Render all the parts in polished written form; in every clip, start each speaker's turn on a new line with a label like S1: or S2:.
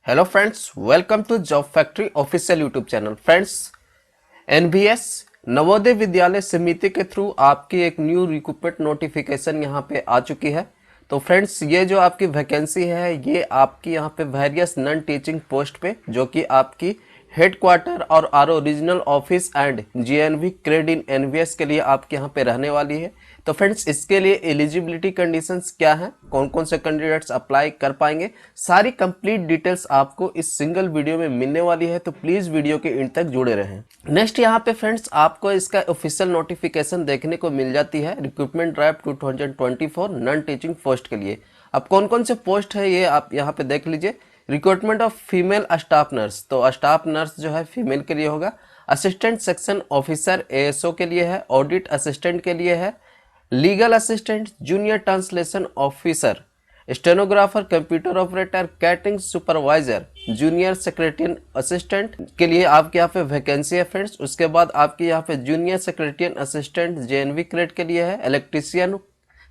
S1: Hello friends, welcome to job factory official YouTube channel. Friends, NVS Navodaya Vidyalaya Samiti के through आपकी एक new recruitment notification यहाँ पे आ चुकी है। तो फ्रेंड्स, ये जो आपकी वैकेंसी है ये आपकी यहाँ पे वेरियस नॉन टीचिंग पोस्ट पे, जो कि आपकी हेडक्वार्टर और RO regional office and JNV क्रेड इन एनवीएस के लिए आपके यहाँ पे रहने वाली है। तो फ्रेंड्स, इसके लिए एलिजिबिलिटी कंडीशंस क्या हैं, कौन कौन से कैंडिडेट्स अप्लाई कर पाएंगे, सारी कंप्लीट डिटेल्स आपको इस सिंगल वीडियो में मिलने वाली है। तो प्लीज वीडियो के एंड तक जुड़े रहें। नेक्स्ट यहाँ पे फ्रेंड्स आपको इसका ऑफिशियल नोटिफिकेशन देखने को मिल जाती है recruitment drive 2024 non teaching post के लिए। अब कौन कौन से पोस्ट है ये आप यहाँ पे देख लीजिए। Recruitment of female staff nurse, तो स्टाफ नर्स जो है फीमेल के लिए होगा। असिस्टेंट सेक्शन ऑफिसर एएसओ के लिए है। ऑडिट असिस्टेंट के लिए है। Legal assistant, junior translation officer, stenographer, computer operator, catering supervisor, junior secretariat assistant के लिए आपके यहाँ पे वैकेंसी है फ्रेंड्स। उसके बाद आपके यहाँ पे junior secretariat assistant JNV crate के लिए है। इलेक्ट्रीशियन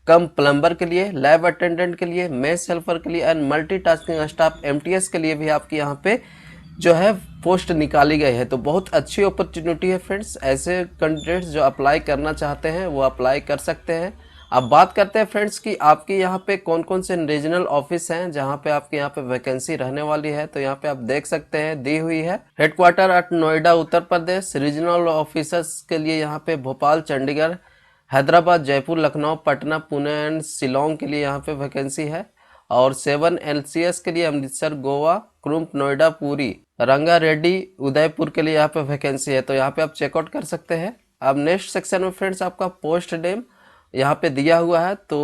S1: कम प्लम्बर के लिए, लैब अटेंडेंट के लिए, मेस हेल्पर के लिए एंड मल्टीटास्किंग स्टाफ एमटीएस के लिए भी आपके यहाँ पे जो है पोस्ट निकाली गई है। तो बहुत अच्छी अपॉर्चुनिटी है फ्रेंड्स। ऐसे कैंडिडेट्स जो अप्लाई करना चाहते हैं वो अप्लाई कर सकते हैं। अब बात करते हैं फ्रेंड्स कि आपके यहाँ पे कौन कौन से रीजनल ऑफिस हैं जहाँ पे आपके यहाँ पे वैकेंसी रहने वाली है। तो यहाँ पे आप देख सकते हैं दी हुई है। Headquarter eight Noida Uttar Pradesh. Regional officers के लिए यहाँ पे भोपाल, चंडीगढ़, हैदराबाद, जयपुर, लखनऊ, पटना, पुणे एंड शिलोंग के लिए यहाँ पे वैकेंसी है। और 7 एलसीएस के लिए अमृतसर, गोवा, कुरुम, नोएडा, पुरी, रंगारेड्डी, उदयपुर के लिए यहाँ पे वैकेंसी है। तो यहाँ पे आप चेकआउट कर सकते हैं। अब नेक्स्ट सेक्शन में फ्रेंड्स आपका पोस्ट नेम यहाँ पे दिया हुआ है। तो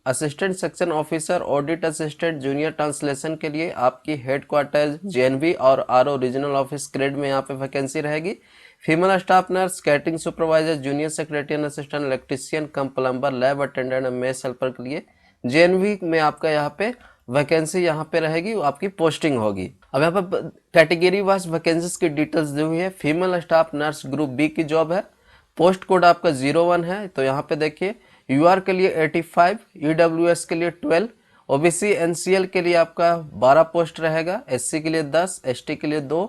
S1: assistant section officer, audit assistant, junior translation के लिए आपकी हेडक्वार्टर जेएनवी और आरओ रीजनल ऑफिस ग्रेड में यहाँ पे वैकेंसी रहेगी। Female staff nurse, catering supervisor, junior secretariat assistant, electrician cum plumber, lab attendant, mess helper के लिए जेएनवी में आपका यहाँ पे वैकेंसी यहाँ पे रहेगी, आपकी पोस्टिंग होगी। अब यहाँ पे कैटेगरी वाइज वैकेंसीज की डिटेल्स दी हुई है। Female staff nurse group B की जॉब है। पोस्ट कोड आपका 01 है। तो यहाँ पे देखिए यूआर के लिए 85, ईडब्ल्यूएस के लिए 12, ओबीसी एनसीएल के लिए आपका 12 पोस्ट रहेगा, एससी के लिए 10, एसटी के लिए 2,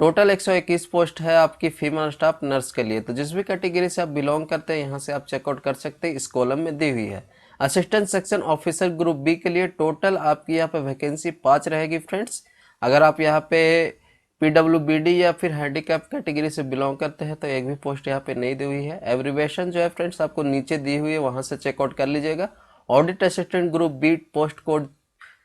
S1: टोटल 121 पोस्ट है आपकी फीमेल स्टाफ नर्स के लिए। तो जिस भी कैटेगरी से आप बिलोंग करते हैं यहाँ से आप चेकआउट कर सकते हैं, इस कॉलम में दी हुई है। Assistant section officer group B के लिए टोटल आपकी यहाँ पे वैकेंसी 5 रहेगी फ्रेंड्स। अगर आप यहाँ पे पीडब्ल्यूबीडी या फिर हैंडीकैप कैटेगरी से बिलोंग करते हैं तो एक भी पोस्ट यहाँ पे नहीं दी हुई है। एब्रीवेशन जो है फ्रेंड्स आपको नीचे दी हुई है, वहाँ से चेकआउट कर लीजिएगा। Audit assistant group B post code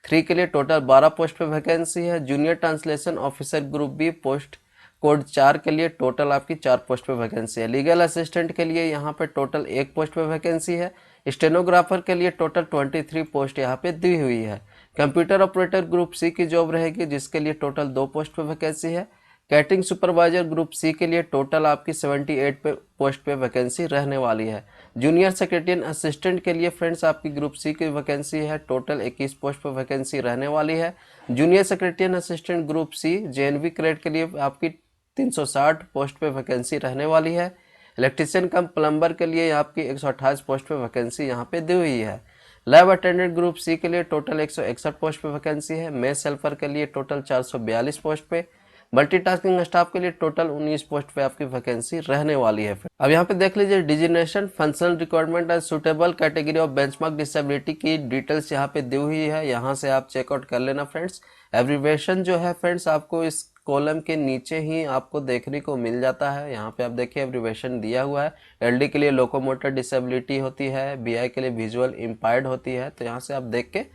S1: 3 के लिए टोटल 12 पोस्ट पे वैकेंसी है। Junior translation officer group B post code 4 के लिए टोटल आपकी 4 पोस्ट पे वैकेंसी है। लीगल असिस्टेंट के लिए यहाँ पे टोटल 1 पोस्ट पे वैकेंसी है। स्टेनोग्राफर के लिए टोटल 23 पोस्ट यहाँ पे दी हुई है। कंप्यूटर ऑपरेटर ग्रुप सी की जॉब रहेगी जिसके लिए टोटल 2 पोस्ट पे वैकेंसी है। कैटरिंग सुपरवाइजर ग्रुप सी के लिए टोटल आपकी 78 पे पोस्ट पे वैकेंसी रहने वाली है। जूनियर सेक्रेटरियन असिस्टेंट के लिए फ्रेंड्स आपकी ग्रुप सी की वैकेंसी है, टोटल 21 पोस्ट पे वैकेंसी रहने वाली है। Junior secretariat assistant group C JNV grade के लिए आपकी 360 पोस्ट पे वैकेंसी रहने वाली है। इलेक्ट्रीशियन कम प्लम्बर के लिए आपकी 128 पोस्ट पे वैकेंसी यहाँ पे दी हुई है। लैब अटेंडेंट ग्रुप सी के लिए टोटल 161 पोस्ट पे वैकेंसी है। मेस हेल्पर के लिए टोटल 442 पोस्ट पे। मल्टीटास्किंग स्टाफ के लिए टोटल 19 पोस्ट पे आपकी वैकेंसी रहने वाली है। अब यहाँ पे देख लीजिए designation, functional requirement and suitable category of benchmark disability की डिटेल्स यहाँ पे दी हुई है, यहाँ से आप चेकआउट कर लेना फ्रेंड्स। एब्रीवेशन जो है फ्रेंड्स आपको इस कॉलम के नीचे ही आपको देखने को मिल जाता है। यहाँ पे आप देखिए एब्रीवेशन दिया हुआ है। एलडी के लिए लोकोमोटर डिसेबिलिटी होती है, बीआई के लिए विजुअल इम्पायर्ड होती है। तो यहाँ से आप देख के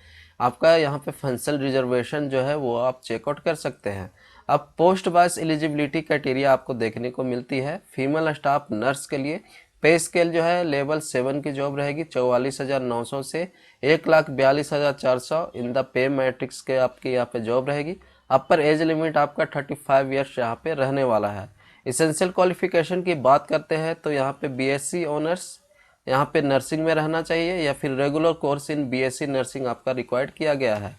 S1: आपका यहाँ पे फंक्शनल रिजर्वेशन जो है वो आप चेकआउट कर सकते हैं। अब पोस्ट वाइज एलिजिबिलिटी क्राइटेरिया आपको देखने को मिलती है। फीमेल स्टाफ नर्स के लिए पे स्केल जो है लेवल 7 की जॉब रहेगी 44,900 से 1,42,400 इन द पे मैट्रिक्स के आपकी यहाँ पे जॉब रहेगी। अपर एज लिमिट आपका 35 ईयर्स यहाँ पे रहने वाला है। इसेंशियल क्वालिफिकेशन की बात करते हैं तो यहाँ पे बीएससी ऑनर्स यहाँ पे नर्सिंग में रहना चाहिए या फिर regular course in BSc nursing आपका रिक्वायर्ड किया गया है,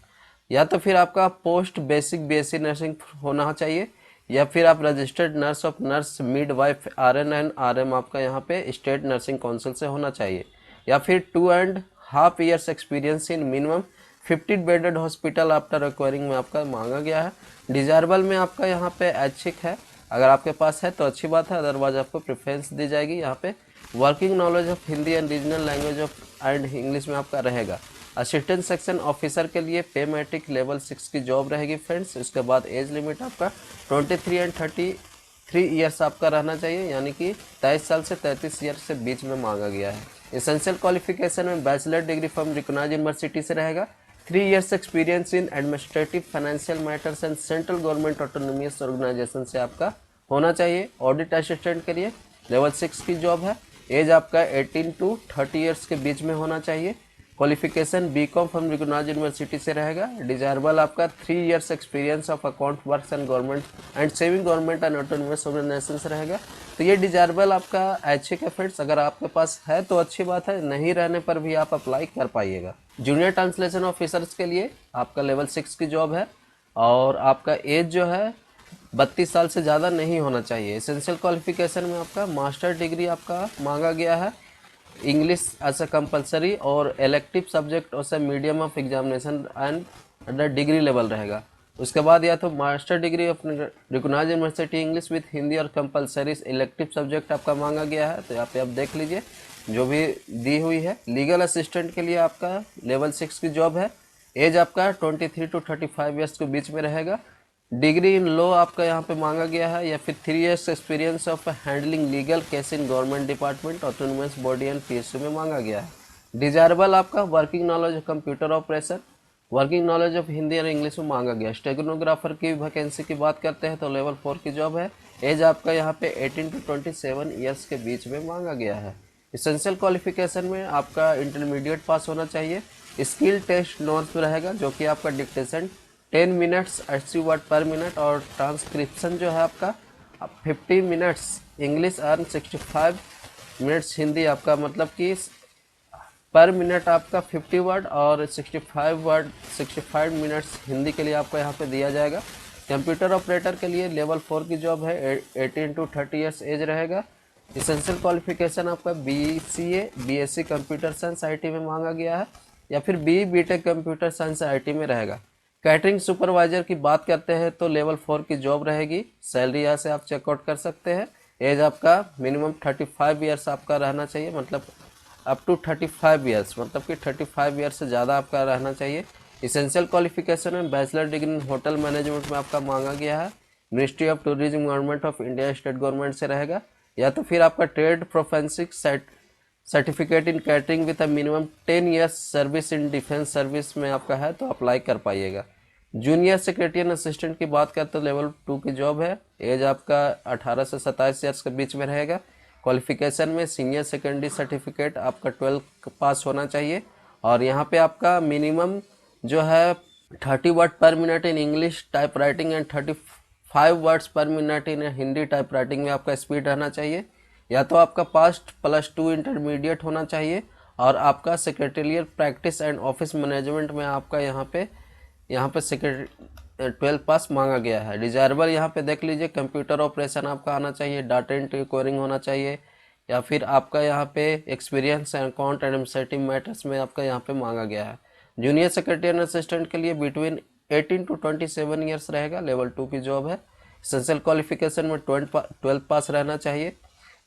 S1: या तो फिर आपका पोस्ट बेसिक बीएससी नर्सिंग होना चाहिए, या फिर आप registered nurse of nurse midwife RN and RM आपका यहाँ पे स्टेट नर्सिंग काउंसिल से होना चाहिए, या फिर 2.5 ईयर्स एक्सपीरियंस इन minimum 50 bedded hospital after requiring में आपका मांगा गया है। डिजायरेबल में आपका यहाँ पे ऐच्छिक है, अगर आपके पास है तो अच्छी बात है, अदरवाइज आपको प्रेफरेंस दी जाएगी। यहाँ पे working knowledge of Hindi and regional language of and English में आपका रहेगा। असिस्टेंट सेक्शन ऑफिसर के लिए पे मैट्रिक लेवल 6 की जॉब रहेगी फ्रेंड्स। उसके बाद एज लिमिट आपका 23 एंड 33 ईयर्स आपका रहना चाहिए, यानी कि 23 साल से 33 ईयर्स के बीच में मांगा गया है। एसेंशियल क्वालिफिकेशन में bachelor degree from recognised university से रहेगा। 3 years experience in administrative financial matters and central government autonomous organisation से आपका होना चाहिए। ऑडिट असिस्टेंट के लिए लेवल 6 की जॉब है। एज आपका 18 टू 30 ईयर्स के बीच में होना चाहिए। Qualification BCom from recognised university से रहेगा। डिजायरेबल आपका 3 years experience of account works and government and saving government and autonomous organisation से रहेगा। तो ये डिजायरेबल आपका ऐच्छिक है फ्रेंड्स, अगर आपके पास है तो अच्छी बात है, नहीं रहने पर भी आप अप्लाई कर पाइएगा। जूनियर ट्रांसलेशन ऑफिसर्स के लिए आपका लेवल 6 की जॉब है और आपका एज जो है 32 साल से ज़्यादा नहीं होना चाहिए। एसेंशियल क्वालिफिकेशन में आपका मास्टर डिग्री आपका मांगा गया है। इंग्लिश एज ए कंपलसरी और इलेक्टिव सब्जेक्ट और से medium of examination and under degree level रहेगा। उसके बाद या तो master degree of recognised university English with Hindi और कंपलसरी इलेक्टिव सब्जेक्ट आपका मांगा गया है। तो यहाँ पे आप देख लीजिए जो भी दी हुई है। लीगल असिस्टेंट के लिए आपका लेवल 6 की जॉब है। एज आपका 23 टू 35 ईयर्स के बीच में रहेगा। डिग्री इन लॉ आपका यहाँ पे मांगा गया है, या फिर 3 years experience of handling legal case in government department autonomous body and PSU में मांगा गया है। डिजायरेबल आपका working knowledge of computer operation, working knowledge of Hindi और इंग्लिश में मांगा गया। स्टेगनोग्राफर की वैकेंसी की बात करते हैं तो लेवल 4 की जॉब है। एज आपका यहाँ पे 18 टू 27 ईयर्स के बीच में मांगा गया है। इसेंशियल क्वालिफिकेशन में आपका इंटरमीडिएट पास होना चाहिए। स्किल टेस्ट नॉर्म्स रहेगा जो कि आपका डिक्टेशन 10 मिनट्स 80 वर्ड पर मिनट और ट्रांसक्रिप्शन जो है आपका 50 मिनट्स इंग्लिश और 65 मिनट्स हिंदी, आपका मतलब कि पर मिनट आपका 50 वर्ड और 65 मिनट्स हिंदी के लिए आपको यहाँ पे दिया जाएगा। कंप्यूटर ऑपरेटर के लिए लेवल 4 की जॉब है। 18 टू 30 ईयर्स एज रहेगा। इसेंशियल क्वालिफिकेशन आपका BCA BSc computer science IT में मांगा गया है, या फिर BTech कंप्यूटर साइंस IT में रहेगा। कैटरिंग सुपरवाइजर की बात करते हैं तो लेवल 4 की जॉब रहेगी। सैलरी यहाँ से आप चेकआउट कर सकते हैं। एज आपका मिनिमम 35 ईयर्स आपका रहना चाहिए, मतलब अप टू 35 ईयर्स, मतलब कि 35 ईयर्स से ज़्यादा आपका रहना चाहिए। इसेंशियल क्वालिफिकेशन में bachelor degree in hotel management में आपका मांगा गया है। Ministry of tourism government of India state government से रहेगा, या तो फिर आपका trade proficiency certificate in catering with a minimum 10 years service in defence service में आपका है तो अप्लाई कर पाइएगा। जूनियर सेक्रेटरियल असिस्टेंट की बात करते तो लेवल 2 की जॉब है। एज आपका 18 से 27 ईयर्स के बीच में रहेगा। क्वालिफिकेशन में सीनियर सेकेंडरी सर्टिफिकेट आपका 12 पास होना चाहिए, और यहाँ पे आपका मिनिमम जो है 30 वर्ड पर minute in English type writing and 35 words पर minute in Hindi type writing में आपका स्पीड रहना चाहिए। या तो आपका पास्ट +2 इंटरमीडिएट होना चाहिए, और आपका secretarial practice and office management में आपका यहाँ पे सेक्रेटरी 12 पास मांगा गया है। डिजायरेबल यहाँ पे देख लीजिए कंप्यूटर ऑपरेशन आपका आना चाहिए, डाटा एंट्री कोडिंग होना चाहिए, या फिर आपका यहाँ पे एक्सपीरियंस अकाउंट एडमिनिस्ट्रेटिव मैटर्स में आपका यहाँ पे मांगा गया है। जूनियर सेक्रेटरी असिस्टेंट के लिए बिटवीन 18 टू 27 ईयर्स रहेगा। लेवल 2 की जॉब है। एसेंशियल क्वालिफिकेशन में 12 पास रहना चाहिए।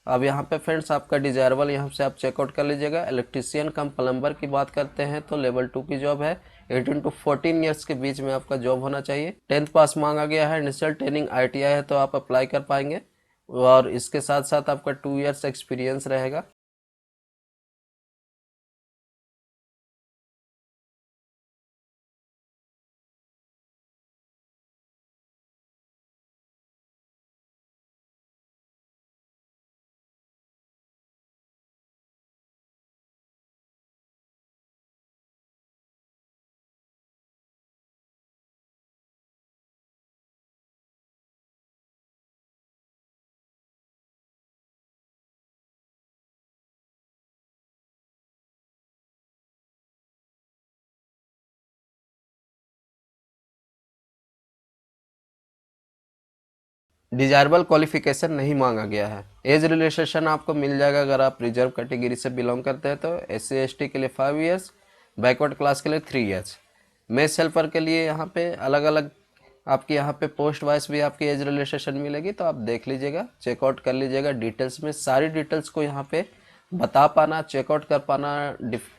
S1: अब यहाँ पे फ्रेंड्स आपका डिजायरेबल यहाँ से आप चेकआउट कर लीजिएगा। इलेक्ट्रीशियन कम प्लम्बर की बात करते हैं तो लेवल 2 की जॉब है। 18 टू 14 ईयर्स के बीच में आपका जॉब होना चाहिए। 10th पास मांगा गया है। इनिशियल ट्रेनिंग ITI है तो आप अप्लाई कर पाएंगे, और इसके साथ साथ आपका 2 ईयर्स एक्सपीरियंस रहेगा। डिजायरेबल क्वालिफिकेशन नहीं मांगा गया है। एज रिलैक्सेशन आपको मिल जाएगा अगर आप रिजर्व कैटेगरी से बिलोंग करते हैं तो। SC ST के लिए 5 ईयर्स, बैकवर्ड क्लास के लिए 3 ईयर्स। मेस हेल्पर के लिए यहाँ पे अलग अलग आपकी यहाँ पे पोस्ट वाइज भी आपकी एज रिलेक्सेशन मिलेगी, तो आप देख लीजिएगा, चेकआउट कर लीजिएगा डिटेल्स में। सारी डिटेल्स को यहाँ पे बता पाना, चेकआउट कर पाना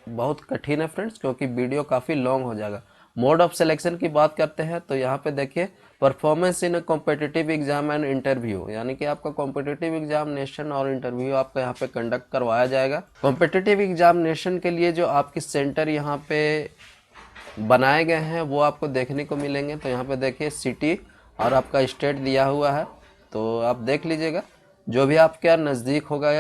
S1: बहुत कठिन है फ्रेंड्स, क्योंकि वीडियो काफ़ी लॉन्ग हो जाएगा। मोड ऑफ सिलेक्शन की बात करते हैं तो यहाँ पे देखिए, performance in competitive exam and interview, यानी कि आपका कॉम्पिटिटिव एग्जामिनेशन और इंटरव्यू आपका यहाँ पे कंडक्ट करवाया जाएगा। कॉम्पिटिटिव एग्जामिनेशन के लिए जो आपकी सेंटर यहाँ पे बनाए गए हैं वो आपको देखने को मिलेंगे। तो यहाँ पे देखिए सिटी और आपका स्टेट दिया हुआ है, तो आप देख लीजिएगा जो भी आपके नज़दीक होगा,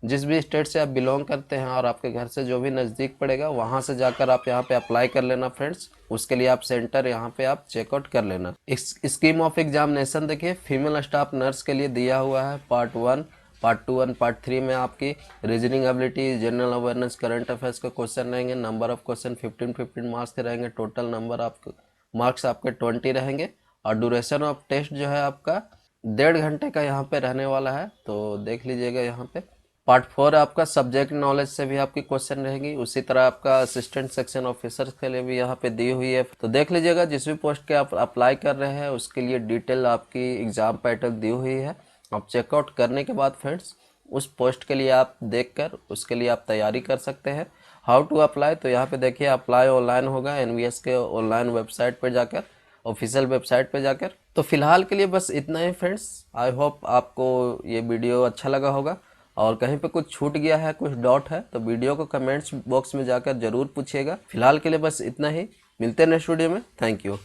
S1: जिस भी स्टेट से आप बिलोंग करते हैं और आपके घर से जो भी नज़दीक पड़ेगा वहाँ से जाकर आप यहाँ पे अप्लाई कर लेना फ्रेंड्स। उसके लिए आप सेंटर यहाँ पे आप चेकआउट कर लेना। स्कीम ऑफ एग्जामिनेशन देखिए, फीमेल स्टाफ नर्स के लिए दिया हुआ है पार्ट 1, पार्ट 2 और पार्ट 3 में आपकी reasoning ability, general awareness, current affairs के क्वेश्चन रहेंगे। नंबर ऑफ क्वेश्चन 15 मार्क्स के रहेंगे। टोटल नंबर ऑफ मार्क्स आपके 20 रहेंगे। और ड्यूरेशन ऑफ टेस्ट जो है आपका 1.5 घंटे का यहाँ पे रहने वाला है, तो देख लीजिएगा यहाँ पे। पार्ट 4 आपका सब्जेक्ट नॉलेज से भी आपकी क्वेश्चन रहेगी। उसी तरह आपका असिस्टेंट सेक्शन ऑफिसर के लिए भी यहाँ पे दी हुई है, तो देख लीजिएगा जिस भी पोस्ट के आप अप्लाई कर रहे हैं उसके लिए डिटेल आपकी एग्जाम पैटर्न दी हुई है। आप चेकआउट करने के बाद फ्रेंड्स उस पोस्ट के लिए आप देखकर उसके लिए आप तैयारी कर सकते हैं। हाउ टू अप्लाई, तो यहाँ पे देखिए अप्लाई ऑनलाइन होगा एनवीएस के ऑनलाइन वेबसाइट पर जाकर, ऑफिशियल वेबसाइट पे जाकर। तो फिलहाल के लिए बस इतना ही फ्रेंड्स। आई होप आपको ये वीडियो अच्छा लगा होगा, और कहीं पे कुछ छूट गया है, कुछ डाउट है, तो वीडियो को कमेंट्स बॉक्स में जाकर जरूर पूछिएगा। फिलहाल के लिए बस इतना ही, मिलते हैं नेक्स्ट वीडियो में। Thank you.